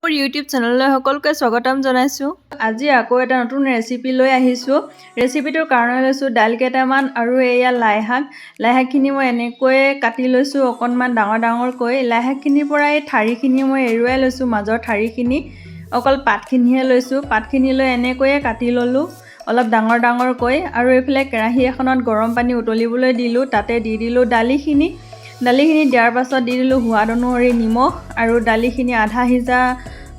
মোৰ ইউটিউব চেনেললৈ সকলোকে স্বাগতম জনাইছোঁ। আজি আকৌ এটা নতুন ৰেচিপি লৈ আহিছোঁ। ৰেচিপিটোৰ কাৰণে লৈছোঁ দাইল কেইটামান আৰু এয়া লাই শাকখিনি মই এনেকৈ কাটি লৈছোঁ অকণমান ডাঙৰ ডাঙৰকৈ। লাই শাকখিনিৰ পৰা এই ঠাৰিখিনি মই এৰুৱাই লৈছোঁ, মাজৰ ঠাৰিখিনি অকল পাতখিনিহে লৈছোঁ। পাতখিনি লৈ এনেকৈয়ে কাটি ল'লোঁ অলপ ডাঙৰ ডাঙৰকৈ। আৰু এইফালে কেৰাহী এখনত গৰম পানী উতলিবলৈ দিলোঁ, তাতে দি দিলোঁ দালিখিনি দিয়াৰ পাছত দি দিলোঁ সোৱাদ অনুসৰি নিমখ আৰু দালিখিনি আধা সিজা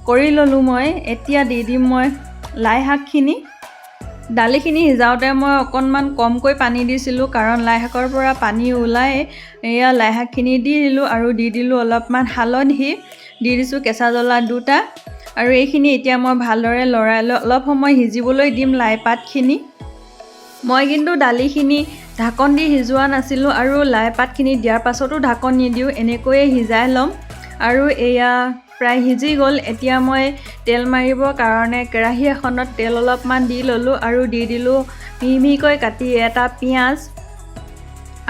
কৰি ল'লোঁ মই। এতিয়া দি দিম মই লাই শাকখিনি। দালিখিনি সিজাওঁতে মই অকণমান কমকৈ পানী দিছিলোঁ, কাৰণ লাই শাকৰ পৰা পানী ওলাই। এয়া লাই শাকখিনি দি দিলোঁ আৰু দি দিলোঁ অলপমান হালধি, দি দিছোঁ কেঁচা জ্বলা 2টা। আৰু এইখিনি এতিয়া মই ভালদৰে লৰাই লৈ অলপ সময় সিজিবলৈ দিম লাই পাতখিনি। মই কিন্তু দালিখিনি ঢাকন দি সিজোৱা নাছিলোঁ আৰু লাই পাতখিনি দিয়াৰ পাছতো ঢাকন নিদিওঁ, এনেকৈয়ে সিজাই ল'ম। আৰু এয়া প্ৰায় সিজি গ'ল। এতিয়া মই তেল মাৰিবৰ কাৰণে কেৰাহী এখনত তেল অলপমান দি ল'লোঁ আৰু দি দিলোঁ মিহি মিহিকৈ কাটি এটা পিঁয়াজ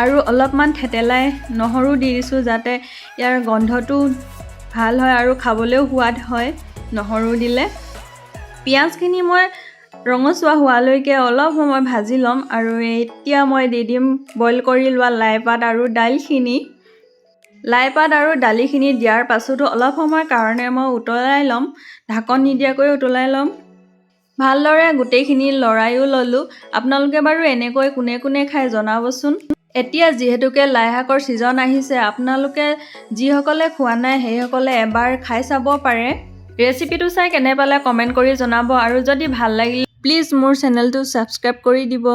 আৰু অলপমান থেতেলাই নহৰু দি দিছোঁ, যাতে ইয়াৰ গন্ধটো ভাল হয় আৰু খাবলৈও সোৱাদ হয় নহৰু দিলে। পিঁয়াজখিনি মই ৰঙচুৱা হোৱালৈকে অলপ সময় ভাজি ল'ম। আৰু এতিয়া মই দি দিম বইল কৰি লোৱা লাইপাত আৰু দাইলখিনি। লাইপাত আৰু দালিখিনি দিয়াৰ পাছতো অলপ সময়ৰ কাৰণে মই উতলাই ল'ম, ঢাকন নিদিয়াকৈ উতলাই ল'ম। ভালদৰে গোটেইখিনি লৰাইও ল'লোঁ। আপোনালোকে বাৰু এনেকৈ কোনে কোনে খাই জনাবচোন। এতিয়া যিহেতুকে লাই শাকৰ ছিজন আহিছে, আপোনালোকে যিসকলে খোৱা নাই সেইসকলে এবাৰ খাই চাব পাৰে। ৰেচিপিটো চাই কেনে পালে কমেণ্ট কৰি জনাব, আৰু যদি ভাল লাগিলে প্লিজ মোৰ চেনেলটো ছাবস্ক্ৰাইব কৰি দিব।